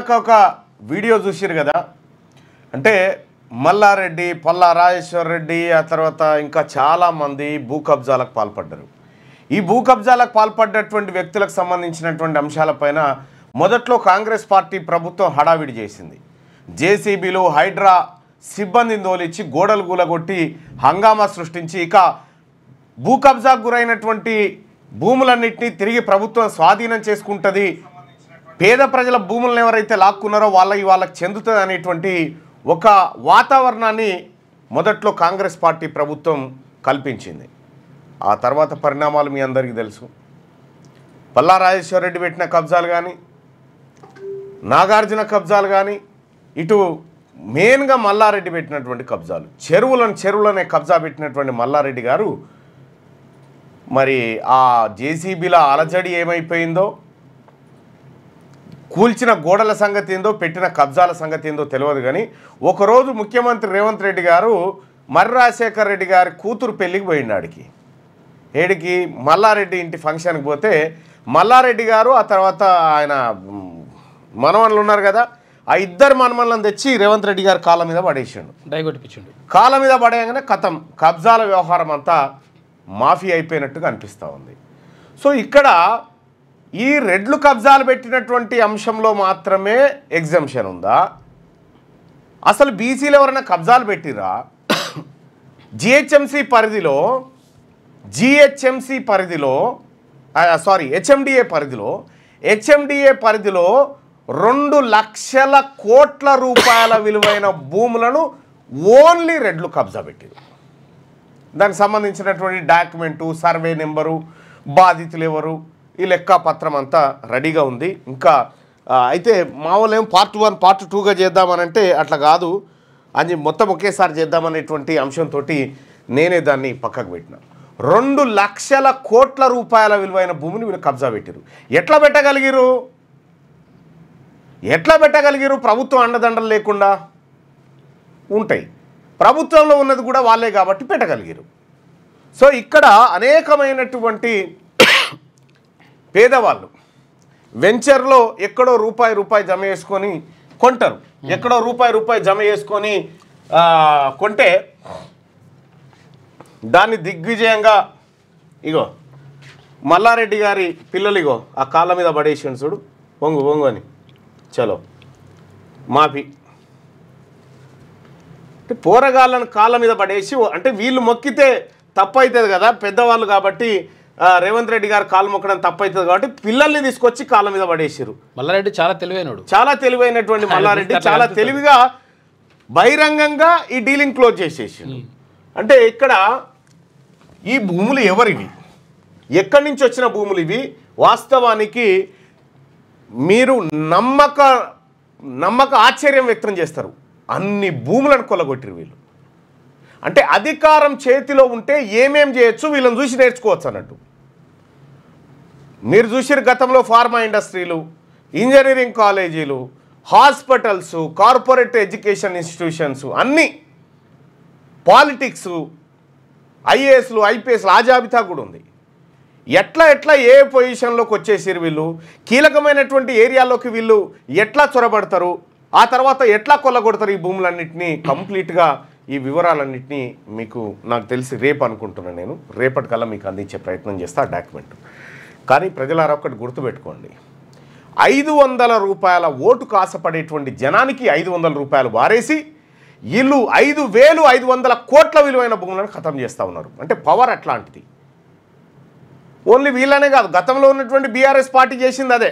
ఇందాక ఒక వీడియో చూసిరు కదా, అంటే మల్లారెడ్డి, పల్లా రాజేశ్వర్ రెడ్డి, ఆ తర్వాత ఇంకా చాలామంది భూ కబ్జాలకు పాల్పడ్డారు. ఈ భూ కబ్జాలకు పాల్పడ్డటువంటి వ్యక్తులకు సంబంధించినటువంటి అంశాలపైన మొదట్లో కాంగ్రెస్ పార్టీ ప్రభుత్వం హడావిడి చేసింది. జేసీబీలు, హైడ్రా సిబ్బందిని తోలిచ్చి గోడలు కూలగొట్టి హంగామా సృష్టించి ఇక భూ కబ్జాకు గురైనటువంటి భూములన్నింటినీ తిరిగి ప్రభుత్వం స్వాధీనం చేసుకుంటుంది, పేద ప్రజల భూములను ఎవరైతే లాక్కున్నారో వాళ్ళకి చెందుతుంది అనేటువంటి ఒక వాతావరణాన్ని మొదట్లో కాంగ్రెస్ పార్టీ ప్రభుత్వం కల్పించింది. ఆ తర్వాత పరిణామాలు మీ అందరికీ తెలుసు. పల్లా రాజేశ్వర్ రెడ్డి పెట్టిన కబ్జాలు కానీ, నాగార్జున కబ్జాలు కానీ, ఇటు మెయిన్గా మల్లారెడ్డి పెట్టినటువంటి కబ్జాలు, చెరువులనే కబ్జా పెట్టినటువంటి మల్లారెడ్డి గారు మరి ఆ జేసీబీల అలజడి ఏమైపోయిందో, కూల్చిన గోడల సంగతి ఏందో, పెట్టిన కబ్జాల సంగతి ఏందో తెలియదు. కానీ ఒకరోజు ముఖ్యమంత్రి రేవంత్ రెడ్డి గారు మర్రి రాజశేఖర్ రెడ్డి గారి కూతురు పెళ్ళికి పోయిండు. ఆడికి ఏడికి మల్లారెడ్డి ఇంటి ఫంక్షన్కి పోతే మల్లారెడ్డి గారు ఆ తర్వాత ఆయన మనవన్లు ఉన్నారు కదా, ఆ ఇద్దరు మనమల్ని తెచ్చి రేవంత్ రెడ్డి గారి కాళ్ళ మీద పడేసిండు, డైగొట్టిపించిండు. కాళ్ళ మీద పడేయగానే కథం కబ్జాల వ్యవహారం అంతా మాఫీ అయిపోయినట్టుగా అనిపిస్తూ ఉంది. సో ఇక్కడ ఈ రెడ్లు కబ్జాలు పెట్టినటువంటి అంశంలో మాత్రమే ఎగ్జంప్షన్ ఉందా? అసలు బీసీలు ఎవరైనా కబ్జాలు పెట్టిరా? హెచ్ఎండిఏ పరిధిలో 2 లక్షల కోట్ల రూపాయల విలువైన భూములను ఓన్లీ రెడ్లు కబ్జా పెట్టారు. దానికి సంబంధించినటువంటి డాక్యుమెంటు, సర్వే నెంబరు, బాధితులు ఎవరు, ఈ లెక్కపత్రం అంతా రెడీగా ఉంది. ఇంకా అయితే మా వాళ్ళు ఏం పార్ట్ 1 పార్ట్ 2గా చేద్దామనంటే అట్లా కాదు అని మొత్తం ఒకేసారి చేద్దామనేటువంటి అంశంతో నేనే దాన్ని పక్కకు పెట్టిన. 2 లక్షల కోట్ల రూపాయల విలువైన భూమిని వీళ్ళు కబ్జా పెట్టారు. ఎట్లా పెట్టగలిగిరు? ప్రభుత్వం అండదండలు లేకుండా ఉంటాయి. ప్రభుత్వంలో ఉన్నది కూడా వాళ్ళే కాబట్టి పెట్టగలిగారు. సో ఇక్కడ అనేకమైనటువంటి పేదవాళ్ళు వెంచర్లో ఎక్కడో రూపాయి జమ చేసుకొని కొంటారు. ఎక్కడో రూపాయి జమ చేసుకొని కొంటే దాన్ని దిగ్విజయంగా ఇగో మల్లారెడ్డి గారి పిల్లలు ఇగో ఆ కాళ్ళ మీద పడేసిండు చూడు, వంగు అని చలో మాఫీ. అంటే పోరగాళ్ళను కాళ్ళ మీద పడేసి, అంటే వీళ్ళు మొక్కితే తప్పు అవుతుంది కదా, పెద్దవాళ్ళు కాబట్టి రేవంత్ రెడ్డి గారు కాళ్ళు మొక్కడం తప్పు అవుతుంది కాబట్టి పిల్లల్ని తీసుకొచ్చి కాళ్ళ మీద పడేసారు. మల్లారెడ్డి చాలా తెలివైనటువంటి మల్లారెడ్డి చాలా తెలివిగా బహిరంగంగా ఈ డీలింగ్ క్లోజ్ చేసేసారు. అంటే ఇక్కడ ఈ భూములు ఎవరివి, ఎక్కడి నుంచి వచ్చిన భూములు ఇవి? వాస్తవానికి మీరు నమ్మక ఆశ్చర్యం వ్యక్తం చేస్తారు. అన్ని భూములను కొల్లగొట్టిరు వీళ్ళు. అంటే అధికారం చేతిలో ఉంటే ఏమేం చేయొచ్చు వీళ్ళని చూసి నేర్చుకోవచ్చు అన్నట్టు. మీరు చూసిరు గతంలో ఫార్మా ఇండస్ట్రీలు, ఇంజనీరింగ్ కాలేజీలు, హాస్పిటల్స్, కార్పొరేట్ ఎడ్యుకేషన్ ఇన్స్టిట్యూషన్స్, అన్నీ, పాలిటిక్స్, ఐఏఎస్లు, ఐపీఎస్లు, ఆ జాబితా కూడా ఉంది. ఎట్లా ఏ పొజిషన్లోకి వచ్చేసారు వీళ్ళు, కీలకమైనటువంటి ఏరియాలోకి వీళ్ళు ఎట్లా చొరబడతారు, ఆ తర్వాత ఎట్లా కొల్లగొడతారు ఈ భూములన్నింటినీ, కంప్లీట్గా ఈ వివరాలన్నింటినీ మీకు నాకు తెలిసి రేపు అనుకుంటున్నాను, నేను రేపటికల్లా మీకు అందించే ప్రయత్నం చేస్తా ఆ డాక్యుమెంట్. కానీ ప్రజలారా ఒకటి గుర్తుపెట్టుకోండి, 500 రూపాయల ఓటు కాసపడేటువంటి జనానికి 500 రూపాయలు వారేసి వీళ్ళు 5,500 కోట్ల విలువైన భూములను ఖతం చేస్తూ ఉన్నారు. అంటే పవర్ అట్లాంటిది. ఓన్లీ వీళ్ళనే కాదు, గతంలో ఉన్నటువంటి బీఆర్ఎస్ పార్టీ చేసింది అదే.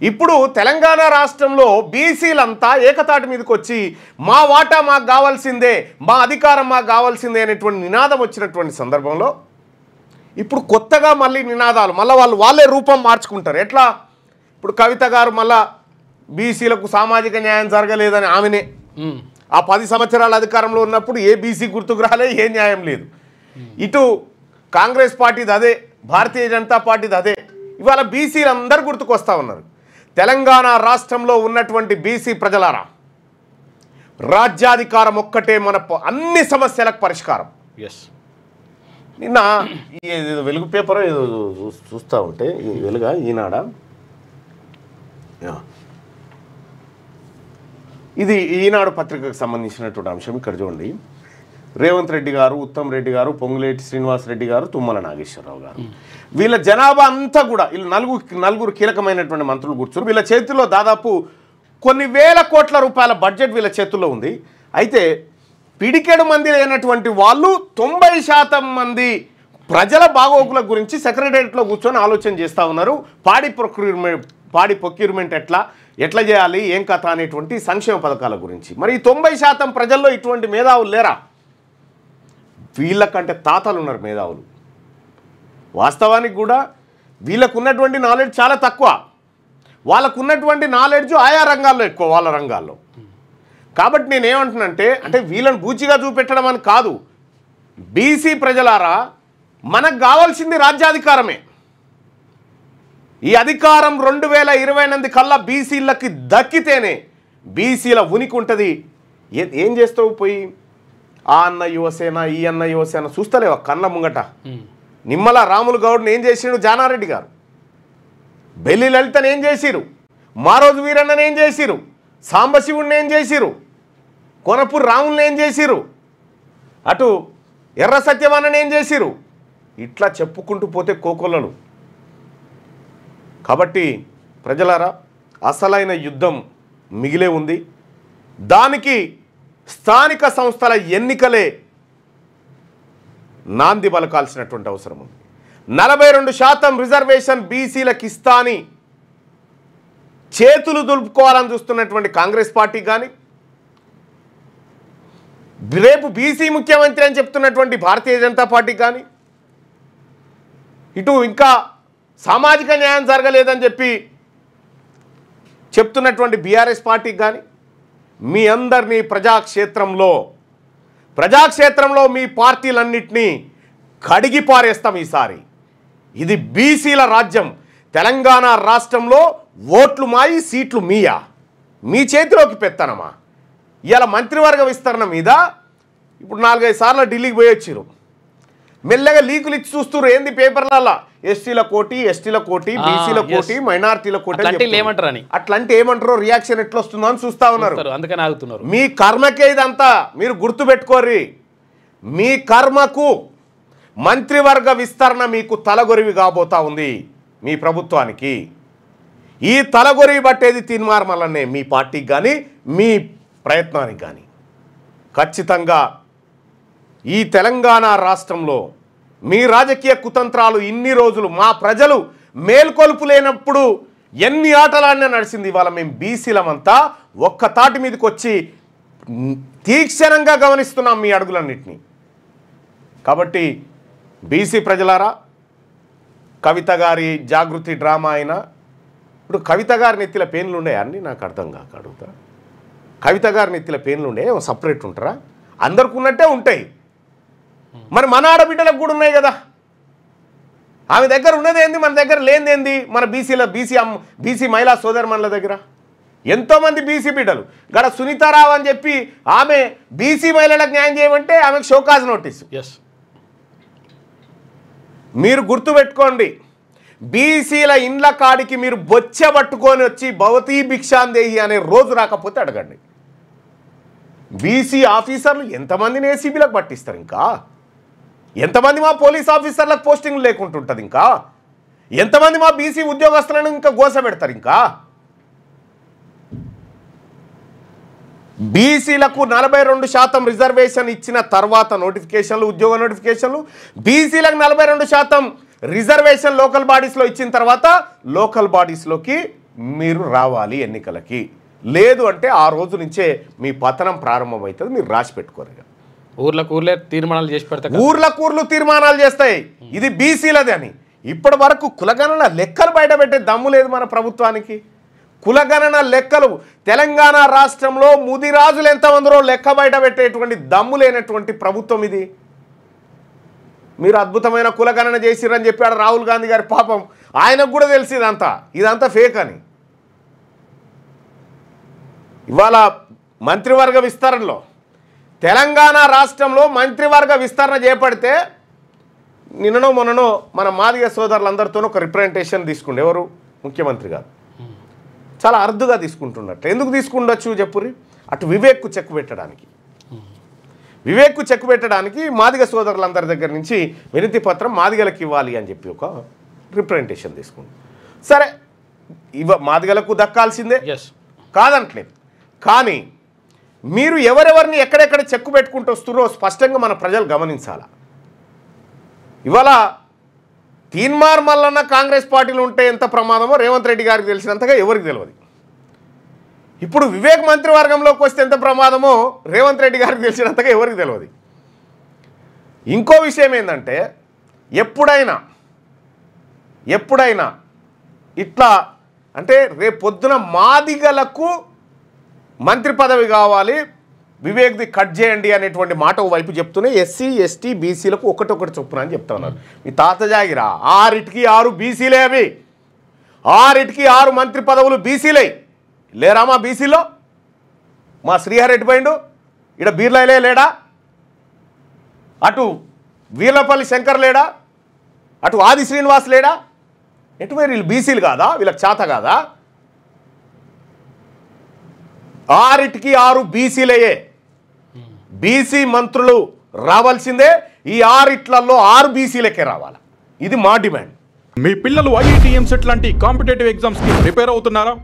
ఇప్పుడు తెలంగాణ రాష్ట్రంలో బీసీలంతా ఏకతాటి మీదకి వచ్చి మా వాటా మాకు కావాల్సిందే, మా అధికారం మాకు కావాల్సిందే అనేటువంటి నినాదం వచ్చినటువంటి సందర్భంలో ఇప్పుడు కొత్తగా మళ్ళీ నినాదాలు వాళ్ళే రూపం మార్చుకుంటారు. ఎట్లా? ఇప్పుడు కవిత గారు మళ్ళా బీసీలకు సామాజిక న్యాయం జరగలేదని ఆమెనే ఆ 10 సంవత్సరాల అధికారంలో ఉన్నప్పుడు ఏ బీసీ గుర్తుకు రాలే, ఏ న్యాయం లేదు. ఇటు కాంగ్రెస్ పార్టీది అదే, భారతీయ జనతా పార్టీది అదే. ఇవాళ బీసీలు అందరూ గుర్తుకొస్తా ఉన్నారు. తెలంగాణ రాష్ట్రంలో ఉన్నటువంటి బీసీ ప్రజలారా, రాజ్యాధికారం ఒక్కటే మన అన్ని సమస్యలకు పరిష్కారం. నిన్న వెలుగు పేపర్ ఏదో చూస్తూ ఉంటే, వెలుగా ఈనాడ ఇది ఈనాడు పత్రికకు సంబంధించినటువంటి అంశం. ఇక్కడ చూడండి, రేవంత్ రెడ్డి గారు, ఉత్తమ్ రెడ్డి గారు, పొంగులేటి శ్రీనివాస్ రెడ్డి గారు, తుమ్మల నాగేశ్వరరావు గారు, వీళ్ళ జనాభా అంతా కూడా వీళ్ళు నలుగురు కీలకమైనటువంటి మంత్రులు కూర్చున్నారు. వీళ్ళ చేతిలో దాదాపు కొన్ని వేల కోట్ల రూపాయల బడ్జెట్ వీళ్ళ చేతుల్లో ఉంది. అయితే పిడికెడు మంది లేనటువంటి వాళ్ళు 90% మంది ప్రజల బాగోగుల గురించి సెక్రటేరియట్లో కూర్చొని ఆలోచన చేస్తూ ఉన్నారు. పాడి ప్రొక్యూర్మెంట్ ఎట్లా చేయాలి, ఏం కథ అనేటువంటి సంక్షేమ పథకాల గురించి. మరి ఈ 90% ప్రజల్లో ఇటువంటి మేధావులు లేరా? వీళ్ళకంటే తాతలు ఉన్నారు మేధావులు. వాస్తవానికి కూడా వీళ్ళకు ఉన్నటువంటి నాలెడ్జ్ చాలా తక్కువ, వాళ్ళకు ఉన్నటువంటి నాలెడ్జ్ ఆయా రంగాల్లో ఎక్కువ, వాళ్ళ రంగాల్లో. కాబట్టి నేనేమంటున్నానంటే, అంటే వీళ్ళని బూచిగా చూపెట్టడం అని కాదు, బీసీ ప్రజలారా మనకు కావాల్సింది రాజ్యాధికారమే. ఈ అధికారం 2028 కల్లా బీసీలకి దక్కితేనే బీసీల ఉనికి ఉంటుంది. ఏం చేస్తావు పోయి ఆ అన్న యువసేన ఈ అన్న యువసేన చూస్తలేవా కళ్ళ ముంగట? నిమ్మల రాములు గౌడ్ని ఏం చేసిండు జానారెడ్డి గారు, బెల్లి లలితని ఏం చేసిరు, మారోజు వీరన్నని ఏం చేసిరు, సాంబశివుడిని ఏం చేసిరు, కొనపూర్ రాముల్ని ఏం చేసిరు, అటు ఎర్ర సత్యవాణని ఏం చేసిరు, ఇట్లా చెప్పుకుంటూ పోతే కోకొల్లలు. కాబట్టి ప్రజలారా అసలైన యుద్ధం మిగిలే ఉంది. దానికి స్థానిక సంస్థల ఎన్నికలే నాంది పలకాల్సినటువంటి అవసరం ఉంది. 42% రిజర్వేషన్ బీసీలకు ఇస్తా అని చేతులు దులుపుకోవాలని చూస్తున్నటువంటి కాంగ్రెస్ పార్టీ కానీ, రేపు బీసీ ముఖ్యమంత్రి అని చెప్తున్నటువంటి భారతీయ జనతా పార్టీ కానీ, ఇటు ఇంకా సామాజిక న్యాయం జరగలేదని చెప్పి చెప్తున్నటువంటి బీఆర్ఎస్ పార్టీకి కానీ, మీ అందరినీ ప్రజాక్షేత్రంలో మీ పార్టీలన్నింటినీ కడిగి పారేస్తాం ఈసారి. ఇది బీసీల రాజ్యం. తెలంగాణ రాష్ట్రంలో ఓట్లు మాయి, సీట్లు మీయా, మీ చేతిలోకి పెత్తనమా? ఇవాళ మంత్రివర్గ విస్తరణ మీద ఇప్పుడు 4-5 సార్లు ఢిల్లీకి పోయి వచ్చారు. మెల్లగా లీకులు ఇచ్చి చూస్తున్నారు. ఏంది పేపర్లలో ఎస్టీల కోటి, ఎస్టీల కోటి, బీసీల కోటి, మైనార్టీల కోటి ఏమంటారని, అట్లంటే ఏమంటారో రియాక్షన్ ఎట్లా వస్తుందో అని చూస్తా ఉన్నారు. అందుకని ఆగుతున్నారు. మీ కర్మకే ఇదంతా, మీరు గుర్తుపెట్టుకోర్రి. మీ కర్మకు మంత్రివర్గ విస్తరణ మీకు తలగొరివి కాబోతా ఉంది మీ ప్రభుత్వానికి. ఈ తలగొరివి పట్టేది తీర్మార్మలనే మీ పార్టీకి కానీ మీ ప్రయత్నానికి కానీ. ఖచ్చితంగా ఈ తెలంగాణ రాష్ట్రంలో మీ రాజకీయ కుతంత్రాలు ఇన్ని రోజులు మా ప్రజలు మేల్కొలుపు లేనప్పుడు ఎన్ని ఆటలాడినా నడిచింది. ఇవాళ మేము బీసీలమంతా ఒక్క తాటి మీదకి వచ్చి తీక్షణంగా గమనిస్తున్నాం మీ అడుగులన్నింటినీ. కాబట్టి బీసీ ప్రజలారా, కవిత గారి జాగృతి డ్రామా అయినా, ఇప్పుడు కవిత గారి నెత్తిల పేన్లు ఉండే అన్నీ నాకు అర్థం కాక అడుగుతా. కవిత గారి నెత్తిల పేన్లు ఉండే సపరేట్ ఉంటారా? అందరికి ఉన్నట్టే ఉంటాయి. మరి మన ఆడబిడ్డలకు కూడా ఉన్నాయి కదా. ఆమె దగ్గర ఉన్నది ఏంది, మన దగ్గర లేనిదేంది? మన బీసీ మహిళా సోదరిమణుల దగ్గర ఎంతోమంది బీసీ బిడ్డలు. గడ సునీతారావు అని చెప్పి ఆమె బీసీ మహిళలకు న్యాయం చేయమంటే ఆమెకు షోకాజ్ నోటీసు. మీరు గుర్తుపెట్టుకోండి, బీసీల ఇండ్ల కాడికి మీరు బొచ్చ పట్టుకొని వచ్చి భవతీ భిక్షాందేహి అనే రోజు రాకపోతే అడగండి. బీసీ ఆఫీసర్లు ఎంతమందిని ఏసీబీలకు పట్టిస్తారు? ఇంకా ఎంతమంది మా పోలీస్ ఆఫీసర్లకు పోస్టింగ్ లేకుంటుంటుంది? ఇంకా ఎంతమంది మా బీసీ ఉద్యోగస్తులను ఇంకా గోసపెడతారు? ఇంకా బీసీలకు 42% రిజర్వేషన్ ఇచ్చిన తర్వాత నోటిఫికేషన్లు, ఉద్యోగ నోటిఫికేషన్లు, బీసీలకు 42% రిజర్వేషన్ లోకల్ బాడీస్లో ఇచ్చిన తర్వాత లోకల్ బాడీస్లోకి మీరు రావాలి ఎన్నికలకి. లేదు అంటే ఆ రోజు నుంచే మీ పతనం ప్రారంభమవుతుంది. మీరు రాసి పెట్టుకోరు. ఊర్లకూర్లే తీర్మానాలు చేసి పెడతాయి, ఊర్లకూర్లు తీర్మానాలు చేస్తాయి. ఇది బీసీలది అని. ఇప్పటి వరకు కులగణన లెక్కలు బయటపెట్టే దమ్ము లేదు మన ప్రభుత్వానికి. కులగణన లెక్కలు తెలంగాణ రాష్ట్రంలో ముదిరాజులు ఎంతమందిరో లెక్క బయట పెట్టేటువంటి దమ్ము లేనటువంటి ప్రభుత్వం ఇది. మీరు అద్భుతమైన కులగణన చేసిరని చెప్పాడు రాహుల్ గాంధీ గారి. పాపం ఆయనకు కూడా తెలిసి ఇదంతా ఫేక్ అని. ఇవాళ మంత్రివర్గ విస్తరణలో తెలంగాణ రాష్ట్రంలో మంత్రివర్గ విస్తరణ చేపడితే నిన్ననో మొన్ననో మన మాదిగ సోదరులందరితోనూ ఒక రిప్రజెంటేషన్ తీసుకుండే ఎవరు? ముఖ్యమంత్రి గారు. చాలా అరుదుగా తీసుకుంటున్నట్లు. ఎందుకు తీసుకుండొచ్చు చెప్పుర్రి? అటు వివేక్కు చెక్ పెట్టడానికి మాదిగ సోదరులందరి దగ్గర నుంచి వినతి పత్రం మాదిగలకు ఇవ్వాలి అని చెప్పి ఒక రిప్రజెంటేషన్ తీసుకుంది. సరే మాదిగలకు దక్కాల్సిందే కాదంటలేదు, కానీ మీరు ఎవరెవరిని ఎక్కడెక్కడ చెక్కు పెట్టుకుంటూ వస్తున్నారో స్పష్టంగా మన ప్రజలు గమనించాలా. ఇవాళ తీన్మార్ మల్లన్న కాంగ్రెస్ పార్టీలో ఉంటే ఎంత ప్రమాదమో రేవంత్ రెడ్డి గారికి తెలిసినంతగా ఎవరికి తెలియదు. ఇప్పుడు వివేక్ మంత్రివర్గంలోకి వస్తే ఎంత ప్రమాదమో రేవంత్ రెడ్డి గారికి తెలిసినంతగా ఎవరికి తెలియదు. ఇంకో విషయం ఏంటంటే ఎప్పుడైనా ఇట్లా అంటే రేపు పొద్దున మాదిగలకు మంత్రి పదవి కావాలి, వివేక్ది కట్ చేయండి అనేటువంటి మాట వైపు చెప్తూనే ఎస్సీ ఎస్టీ బీసీలకు ఒకటొకటి చొప్పున అని చెప్తా ఉన్నారు. మీ తాత జాగిరా 6కి 6 బీసీలే, అవి 6కి 6 మంత్రి పదవులు బీసీలే. లేరా మా బీసీలో? మా శ్రీహరెడ్డి పోయిండు, ఇక్కడ బీర్లైలే లేడా, అటు వీర్లపల్లి శంకర్ లేడా, అటు ఆది శ్రీనివాస్ లేడా? ఎటువైరు వీళ్ళు బీసీలు కాదా? వీళ్ళకి చేత కాదా? 6కి 6 బీసీలయే. బీసీ మంత్రులు రావాల్సిందే. ఈ 6లలో 6 బీసీలకే రావాలి. ఇది మా డిమాండ్. మీ పిల్లలు ఐఐటి ఎంసెట్ లాంటి కాంపిటేటివ్ ఎగ్జామ్స్ కి ప్రిపేర్ అవుతున్నారా?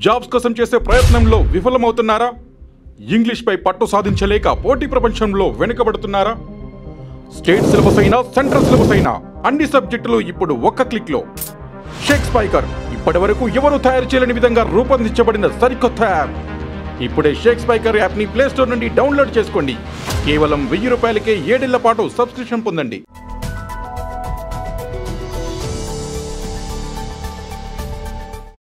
జాబ్స్ కోసం చేసే ప్రయత్నంలో విఫలమవుతున్నారా? ఇంగ్లీష్ పై పట్టు సాధించలేక పోటీ ప్రపంచంలో వెనుకబడుతున్నారా? స్టేట్ సిలబస్ అయినా సెంట్రల్ సిలబస్ అయినా అన్ని సబ్జెక్టులు ఇప్పుడు ఒక్క క్లిక్ లో. షేక్ స్పైకర్ ఇప్పటి వరకు ఎవరు తయారు చేయలేని విధంగా రూపొందించబడిన సరికొత్త యాప్. ఇప్పుడే షేక్ స్పైకర్ యాప్ ని ప్లే స్టోర్ నుండి డౌన్లోడ్ చేసుకోండి. కేవలం 1000 రూపాయలకే 7 ఏళ్ల పాటు సబ్స్క్రిప్షన్ పొందండి.